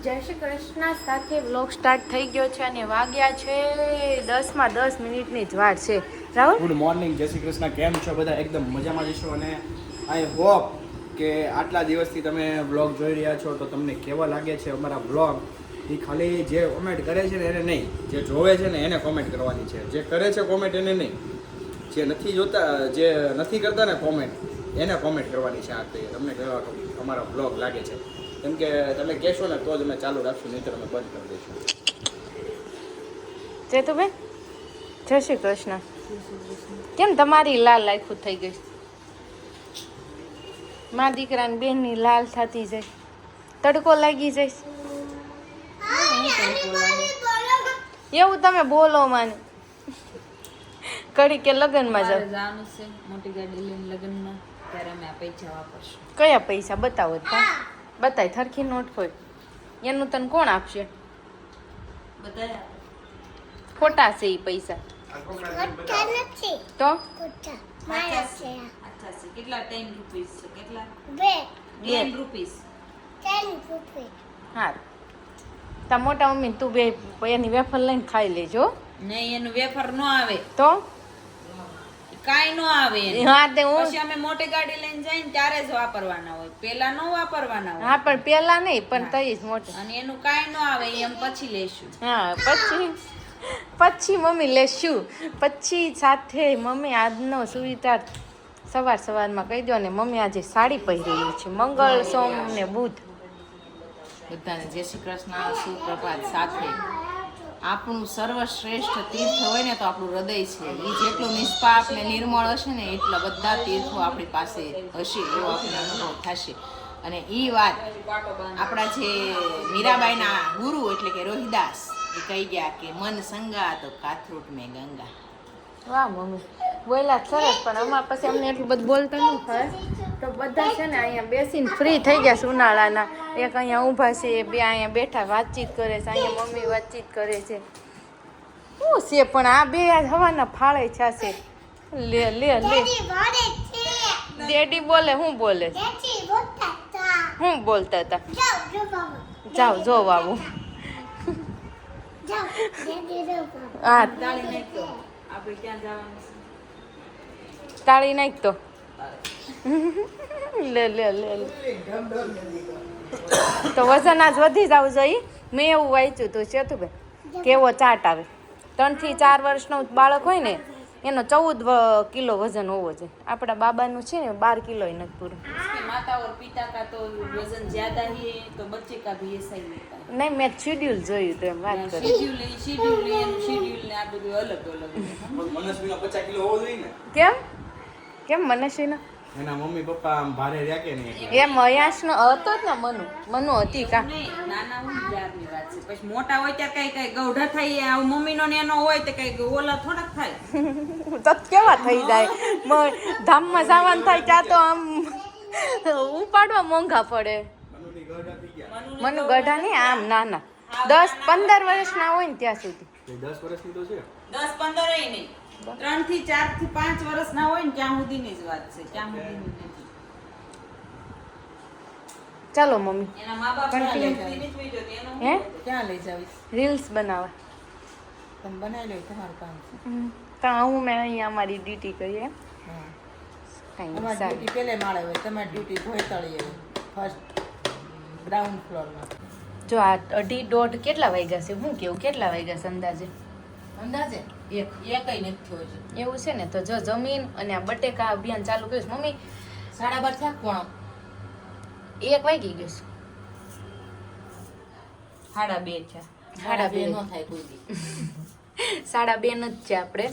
જય શ્રી કૃષ્ણ સાથે vlog start થઈ ગયો છે અને વાગ્યા છે 10:10 જ વાર છે. રાહુલ ગુડ મોર્નિંગ, જય શ્રી કૃષ્ણ. કેમ છો બધા? એકદમ મજામાં જશો અને આઈ હોપ કે આટલા દિવસથી તમે વ્લોગ જોઈ રહ્યા છો તો તમને કેવા લાગે છે અમારા વ્લોગ. એ ખાલી જે કોમેન્ટ કરે છે ને એને નહીં, જે જોવે છે ને એને કોમેન્ટ કરવાની છે. જે કરે છે કોમેન્ટ એને નહીં, જે નથી જોતા, જે નથી કરતા ને કોમેન્ટ એને કોમેન્ટ કરવાની છે. આ તમને કેવા અમારા વ્લોગ લાગે છે, કેમ કે તમે કહેશો ને તો જ અમે ચાલુ રાખશું, નહીં તો અમે બંધ કરી દઈશું. ચેતુબેન જય શ્રી કૃષ્ણ. કેમ તમારી લાલ લાખું થઈ ગઈ? મા દીકરાની બેનની લાલ થતી જાય, તડકો લાગી જાય. એવું તમે બોલો માને કરી કે લગ્નમાં જાવ જવાનું છે મોટી ગાડી લઈને લગ્નમાં, ત્યારે અમે આ પૈસા વાપરશું. કયા પૈસા બતાવો? બતાય થરખી નોટ હોય એનું તને કોણ આપશે? બધા ખોટા છે એ પૈસા તો અચ્છા છે. કેટલા 10 રૂપીસ છે? કેટલા? 10 રૂપીસ. હા તા મોટા મમ્મી તું બે એની વેફર લઈને ખાઈ લેજો. નહીં, એનું વેફર નો આવે તો કાઈ નો આવે એનું. હા તે હું પછી અમે મોટી ગાડી લઈને જઈને ત્યારે જ વાપરવાના હોય, પેલા નો વાપરવાના હોય. હા પણ પેલા નહીં, પણ તઈ જ મોટી. અને એનું કાઈ નો આવે, એમ પછી લેશું. હા પછી મમ્મી લેશું. પછી સાથે મમ્મી આજનો સુવિચાર સવારમાં કહી દો ને મમ્મી આજે સાડી પહેરેલી છે મંગળ સોમ ને બુધ. બધાને જય શ્રી કૃષ્ણ, સુપ્રભાત. સાથે આપણું સર્વશ્રેષ્ઠ તીર્થ હોય ને તો આપણું હૃદય છે. એ જેટલું નિષ્પાપ ને નિર્મળ હશે ને એટલા બધા તીર્થો આપણી પાસે હશે, એવો આપણને અનુભવ થશે. અને એ વાત આપણા જે મીરાબાઈના ગુરુ એટલે કે રોહિદાસ એ કહી ગયા કે મન સંગા તો કાથરૂટ મેં ગંગા. વાહ મમ્મી બોલ્યા સરસ, પણ અમારા પાસે અમને એટલું બધું બોલતા નહીં થાય તો બધા છે ને અહીંયા બેસીને ફ્રી થઈ ગયા છે ઉનાળાના. એક અહીંયા ઊભા છે, બે અહીંયા બેઠા વાતચીત કરે છે, અહીંયા મમ્મી વાતચીત કરે છે. શું છે પણ આ બે આજ હવાના ફાળે છે. લે ડેડી બોલે. શું બોલે? શું બોલતા હતા? જાઓ જોવ આવું. હા આપણે ક્યાં જવાનું છે? તાળી નાખ તો. લે તો વજન આજ વધી જવું જોઈએ. મેં એવું વાંચ્યું હતું ચેતુભાઈ કેવો ચાટ આવે. 3 થી 4 વર્ષનો બાળક હોય ને એનો 14 કિલો વજન હોવો જોઈએ. આપણા બાબાનું છે ને 12 કિલો નથી પૂરું. माता और पिता का तो वजन ज्यादा ही है, तो बच्चे का भी ऐसा ही होता है. નહીં મેં શેડ્યુલ જોયું તો એમ વાત કરી. શેડ્યુલ ને આ બધું અલગ અલગ. મનસ્વીનો 50 કિલો હોવો જોઈએ ને. કેમ મનસ્વીનો એના મમ્મી પપ્પા આમ ભારે રહ્યા કે નહીં? એ મયાશનો હતો જ ને. મનુ હતી કા? નાના હોય ત્યારની વાત છે, પછી મોટા હોય ત્યાં કઈ ગૌઢા થાય. મમ્મીનો ને એનો હોય તો કઈ ઓલા થોડાક થાય. તો કેવા થઈ જાય? ધામમાં જવાનું થાય ત્યાં તો આમ ઉપાડવા મોંઘા પડે. મનુ ગઢા નહીં, આમ નાના 10-15 વર્ષના હોય ને ત્યાં સુધી. 10 વર્ષની તો છે. 10-15 નહીં, 3 થી 4 થી 5 વર્ષ ના હોય ને ત્યાં સુધીની જ વાત છે. ત્યાં સુધીની નથી. ચાલો મમ્મી એના મા બાપ હે ક્યાં લઈ જાવીશ? રીલ્સ બનાવવા. તમે બનાવી લો, તમારું કામ છે. તો હું મેં અહીંયા અમારી ડ્યુટી કરીએ. અમારી ડ્યુટી પેલે માળે હોય, તમારી ડ્યુટી ભોયતળીએ હોય, ફર્સ્ટ ગ્રાઉન્ડ ફ્લોરમાં. જો આ 1:30 કેટલા વાગ્યા છે? હું કેવું કેટલા વાગ્યા છે અંદાજે? અંદાજે એકઈ નથી થયો છે. એવું છે ને તો જો જમીન અને આ બટેકા અભિયાન ચાલુ કર્યું છે. મમ્મી 12:30 થયા કોણ? 1 વાગી ગયું છે. 2:30 છે. 2:30 નો થાય કોઈ દી. 2:30 જ છે આપણે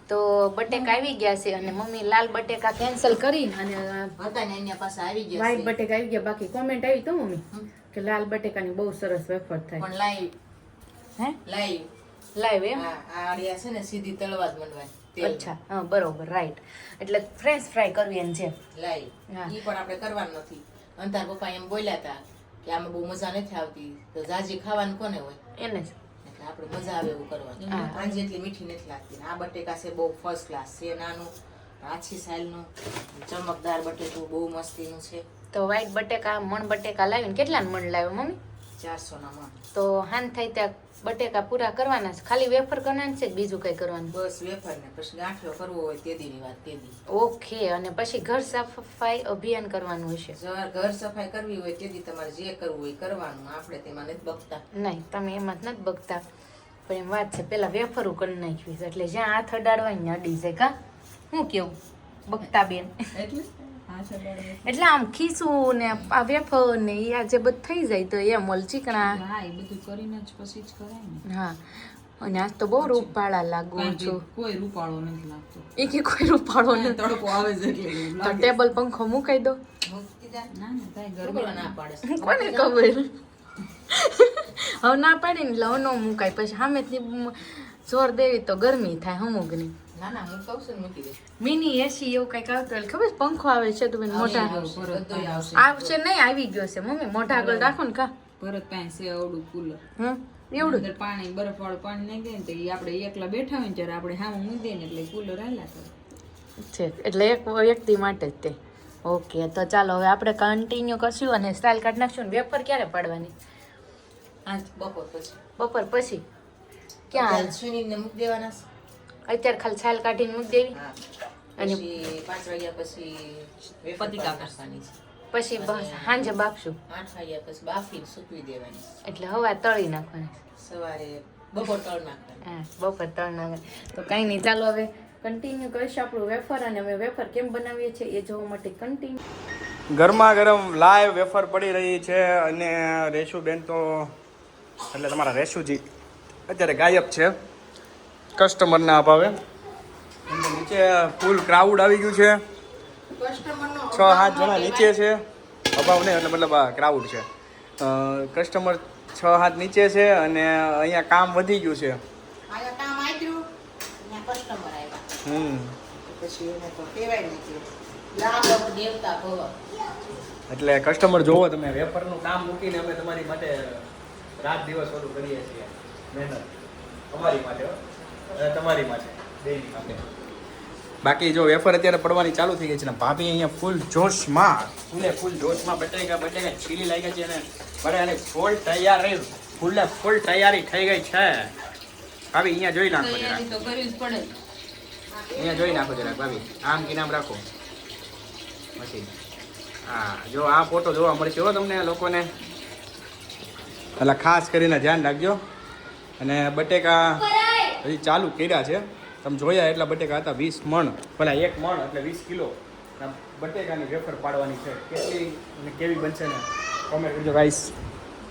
તો. બટેકા આવી ગયા છે અને મમ્મી લાલ બટેકા કેન્સલ કરી અને હતા ને એના પાસે આવી ગયા વ્હાઈટ બટેકા આવી ગયા. બાકી કોમેન્ટ આવી તો મમ્મી કે લાલ બટેકાની બહુ સરસ વેફર થાય. પણ લાઈવ લાઈવ એમ? આ આડિયા છે ને સીધી તળવા જ બનવાની. અચ્છા હા બરોબર રાઈટ. એટલે ફ્રેશ ફ્રાય કરવી એમ છે. લાઈવ હા. ઈ પણ આપણે કરવાનું નથી. અંતાર પપ્પા એમ બોલ્યા હતા કે આમાં બહુ મજા નથી આવતી, તો જાજી ખાવાનું કોને હોય એને જ. એટલે આપણે મજા આવે એવું કરવાનું. આજી એટલી મીઠી નથી લાગતી. આ બટેકા છે બહુ ફર્સ્ટ ક્લાસ છે. નાનું આછી સાલનું ચમકદાર બટેકું બહુ મસ્તીનું છે. તો વ્હાઈટ બટેકા મણ બટેકા લાવીને કેટલા મણ લાવ્યો મમ્મી? 400 ના મણ. તો હાન થાય ત્યાં બટેકા પૂરા કરવાના છે, ખાલી વેફર કરવાના છે કે બીજું કઈ કરવાનું? બસ વેફર ને પછી ગાંઠિયો કરવો હોય તે દીની વાત તે દી. ઓકે, અને પછી ઘર સફાઈ અભિયાન કરવાનું હશે? ઘર સફાઈ કરવી હોય તે દી તમારે જે કરવું હોય કરવાનું, આપણે તેમાં નથી બગતા. નહીં, તમે એમાં જ નથી બગતા, પણ એમ વાત છે પેલા વેફરું કરી નાખ્યું છે એટલે જ્યાં હાથ અડાડવાય ને અડી જાય. કા હું કેવું બગતા બેન? એટલે આમ ખીચવું ને આ વેફર ને એ આ જે બધું થઈ જાય તો એમ ઓલ ચીકણા. હા, એ બધું કરીને જ પછી જ કરાય ને. હા, અને આજ તો બહુ રૂપાળા લાગુ છું. કોઈ રૂપાળો નથી લાગતો. એ કે કોઈ રૂપાળો નથી. તડકો આવે છે એટલે તો ટેબલ પંખો મુકાઈ દો. ના ના તાય ગરમી ના પાડે. કોને ખબર? હવે ના પાડી ને એટલે હવે ન મુકાય, પછી સામેથી જોર દેવી તો ગરમી થાય હમુગની. ના ના હું કહું છું મૂકી દે. મિની એસી એવું કઈક આવતું હોય ખબર છે? પંખો આવે છે તો બેન મોઢા બધુંય આવશે. આવશે નહીં, આવી ગયો છે મમ્મી, મોઢા આગળ રાખો ને. કા પરત પાસે છે આવડું કુલર. એવડું અંદર પાણી બરફ વાળું પાણી નાખી દે ને તો ઈ આપણે એકલા બેઠા હોય ને ત્યારે આપણે સામે મૂકી દઈએ ને એટલે કુલર હાલ્યા કરે છે, એટલે એક વ્યક્તિ માટે જ તે. ઓકે, તો ચાલો હવે આપણે કન્ટિન્યુ કરશું અને સ્ટાઇલ કાઢી નાખશું. ને વેફર ક્યારે પાડવાની? આજ બપોર પછી. બપોર પછી. ક્યાં સુનીને મૂકી દેવાના છે. અત્યારે ખાલી છાલ કાઢીને મૂકી દેવી? હા, અને પછી 5 વાગ્યા પછી પતિકા કરવાની છે. પછી બસ સાંજે બાફશું. 8 વાગ્યા પછી બાફીને સૂકવી દેવાની. એટલે હવા તળી નાખવાની, સવારે બપોર તળ નાખવાની. હા બપોર તળ નાખે. તો કાંઈ નહીં, ચાલો હવે કન્ટિન્યુ કરીશું આપણું વેફર, અને અમે વેફર કેમ બનાવીએ છીએ એ જોવા માટે કન્ટિન્યુ. ગરમા ગરમ લાઈવ વેફર પડી રહી છે અને રેશુબેન તો એટલે તમારા રેશુજી અત્યારે ગાયબ છે કસ્ટમરના અભાવે. નીચે ફૂલ ક્રાઉડ આવી ગયું છે, 6-7 જણા નીચે છે. અભાવ નહીં એટલે મતલબ આ ક્રાઉડ છે. કસ્ટમર 6-7 નીચે છે અને અહીંયા કામ વધી ગયું છે. આયા કામ આપ્યું ને કસ્ટમર આવ્યા. પછી એને તો કહેવાય નથી લાભ દેવતા ભવ. એટલે કસ્ટમર જોવો તમે, વેફરનું કામ મૂકીને અમે તમારી માટે રાત દિવસ બધું કરીએ છીએ, મહેનત અમારી માટે અને તમારી માટે બેની માટે. બાકી જો વેફર અત્યારે પડવાની ચાલુ થઈ ગઈ છે ને ભાભી અહીંયા ફૂલ જોશમાં બટેકા છીલી લાગી છે અને બરાબર ફૂલ તૈયાર રહ્યું, ફૂલ તૈયારી થઈ ગઈ છે. ભાભી અહીંયા જોઈ નાખો જરા, તૈયારી તો કરવી જ પડે. અહીંયા જોઈ નાખો જરાક ભાભી, આમ કે નામ રાખો મશીન. હા, જો આ ફોટો જોવા મળશે હો તમને લોકોને, એટલે ખાસ કરીને ધ્યાન રાખજો. અને બટેકા હજી ચાલુ કર્યા છે, તમે જોયા એટલા બટેકા હતા 20 મણ, ભલા 1 મણ એટલે 20 કિલો બટેકાની વેફર પાડવાની છે. કેટલી અને કેવી બનશે ને કોમેન્ટ કરજો ગાઈસ,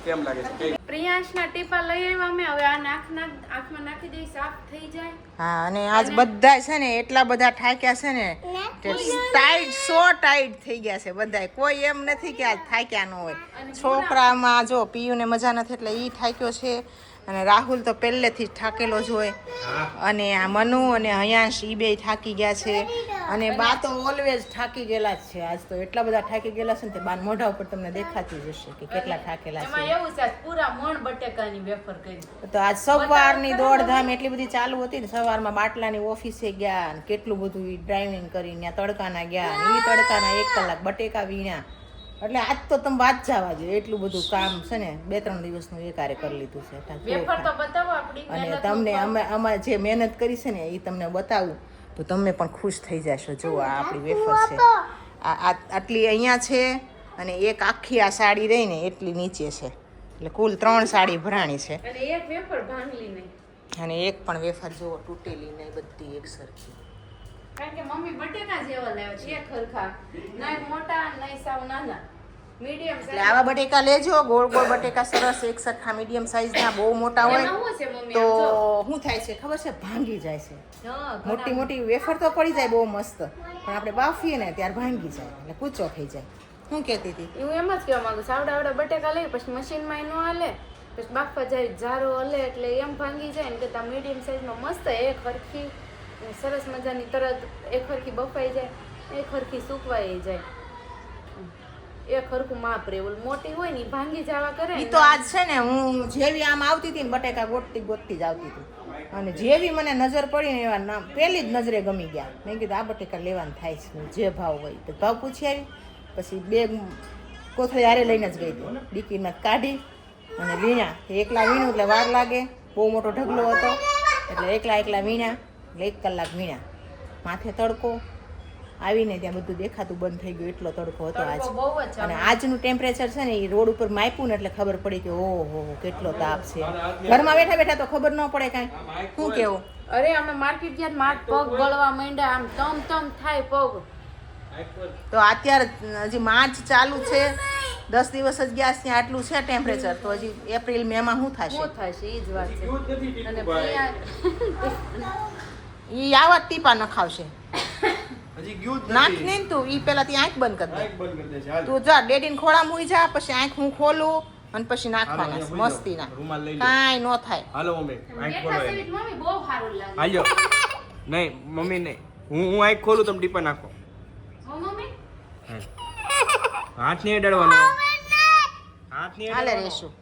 કેમ લાગે છે? પ્રિયાંશના ટીપા લઈ આવ્યા અમે, હવે આ આંખમાં નાખી દઈ, સાફ થઈ જાય. હા, અને આજ બધા છે ને એટલા બધા થાક્યા છે ને કે ટાઈટ ટાઈટ થઈ ગયા છે બધા. કોઈ એમ નથી કે આજ થાક્યા ન હોય. છોકરામાં જો પીયુને મજા નથી એટલે ઈ થાક્યો છે, અને રાહુલ તો પહેલેથી જ થાકેલો જ હોય, અને આ મનુ અને હયાંશ ઈ બે થાકી ગયા છે, અને બા તો ઓલવેઝ થાકી ગયેલા જ છે. આજ તો એટલા બધા થાકી ગયેલા છે ને તે બા મોઢા ઉપર તમને દેખાતી જ હશે કે કેટલા થાકેલા એમાં છે. એવું છે પૂરા મણ બટેકાની વેફર કરી. તો આજ સવારની દોડધામ એટલી બધી ચાલુ હતી ને, સવારમાં બાટલાની ઓફિસે ગયા ને કેટલું બધું ડ્રાઇવિંગ કરીને તડકાના ગયા ને ઈ તડકાના 1 કલાક બટેકા વીણ્યા. એટલે આજ તો તમે વાત જવા દો, એટલું બધું કામ છે ને 2-3 દિવસનું એકારે કરી લીધું છે. વેફર તો બતાવો આપણી અને મહેનત. તમને અમે જે મહેનત કરી છે ને એ તમને બતાવું તો તમે પણ ખુશ થઈ જશો. જો આ આપણી વેફર છે, આટલી અહીંયા છે અને એક આખી આ સાડી રહી ને એટલી નીચે છે, એટલે કુલ 3 સાડી ભરાણી છે. અને એક વેફર ભાંગલી નહીં, અને એક પણ વેફર જુઓ તૂટેલી નહીં, બધી એક સરખી. કારણ કે મમ્મી બટેકા જેવા લાવ્યા છે, એક હરખા, નહીં મોટા નહીં સાવ નાના, મીડિયમ એટલે આવા બટેકા લેજો, ગોળ ગોળ બટેકા સરસ એક સરખા મીડિયમ સાઈઝના. બહુ મોટા હોય તો શું થાય છે ખબર છે? ભાંગી જાય છે. મોટી મોટી વેફર તો પડી જાય બહુ મસ્ત, પણ આપણે બાફીએ ને ત્યારે ભાંગી જાય એટલે કૂચો થઈ જાય. શું કહેતી હતી? હું એમ જ કહેવા માંગુ, સાવડા બટેકા લઈ પછી મશીનમાં ન હાલે, પછી બાફવા જાય જારો હલે એટલે એમ ભાંગી જાય ને, કે મીડિયમ સાઈઝનો મસ્ત એક હરખી સરસ મજાની તરત એક હરખી બફાઈ જાય, એક હરખી સુકવાઈ જાય, એક હરખું માપ રે. ઓલ મોટી હોય ને ભાંગી જવા કરે. ઈ તો આજ છે ને હું જેવી આમ આવતી હતી ને બટેકા ગોતતી જ આવતી હતી, અને જેવી મને નજર પડી ને એવા નામ પહેલી જ નજરે ગમી ગયા. મેં કીધું આ બટેકા લેવાનું થાય છે, જે ભાવ હોય તો ભાવ પૂછી આવી. પછી 2 કોથળી હારે લઈને જ ગઈ હતી, ડીકીમાં કાઢી અને વીણા એકલા વીણું એટલે વાર લાગે, બહુ મોટો ઢગલો હતો એટલે એકલા વીણા એટલે 1 કલાક વીણા. માથે તડકો આવીને ત્યાં બધું દેખાતું બંધ થઈ ગયું, એટલો તડકો હતો આજ. બહુ જ અને આજનું ટેમ્પરેચર છે ને એ રોડ ઉપર માપ્યું ને એટલે ખબર પડી કે ઓહો કેટલો તાપ છે. ઘરમાં બેઠા બેઠા તો ખબર ન પડે કાંઈ. શું કેવું? અરે અમે માર્કેટ ગયા માર પગ ગળવા માંડ્યા, આમ તમ થાય પગ. તો અત્યારે હજી માર્ચ ચાલુ છે, 10 દિવસ જ ગયા ત્યાં આટલું છે ટેમ્પરેચર, તો હજી એપ્રિલ મે માં શું થશે? શું થશે ઈ જ વાત છે. અને ઈ આવા જ ટીપા નખાવશે. હજી ગયું જ નાખ નથી. ને તું ઈ પેલા ત્યાં આંખ બંધ કરી દે. આંખ બંધ કરી દે છે, હાલ. તું જા ડેડીને ખોળા મૂઈ જા, પછી આંખ હું ખોલું અને પછી હાલો, નાખવાના અહીંયા મૂઈ મસ્તી ના જાઓ. રૂમાલ લઈ લો. કાંઈ ન થાય. હાલો મમ્મી આંખ ખોલો બેઠા એની. સહિત મમ્મી બહુ સારું લાગે. હાલો નહીં મમ્મી નહીં, હું આંખ ખોલું તમે ટીપા નાખો. હો મમ્મી હાથ નહીં અડાડવાનો, હાથ નહીં હાલે અડાડવાનો. રહેશું.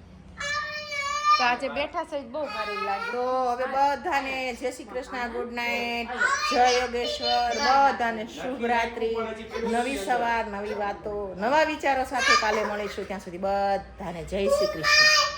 તો આજે બેઠા સહિત બહુ સારું લાગે. તો હવે બધાને જય શ્રી કૃષ્ણ, ગુડ નાઇટ, જય યોગેશ્વર, બધાને શુભ રાત્રિ, નવી સવાર, નવી વાતો, નવા વિચારો સાથે કાલે મળીશું. ત્યાં સુધી બધાને જય શ્રી કૃષ્ણ.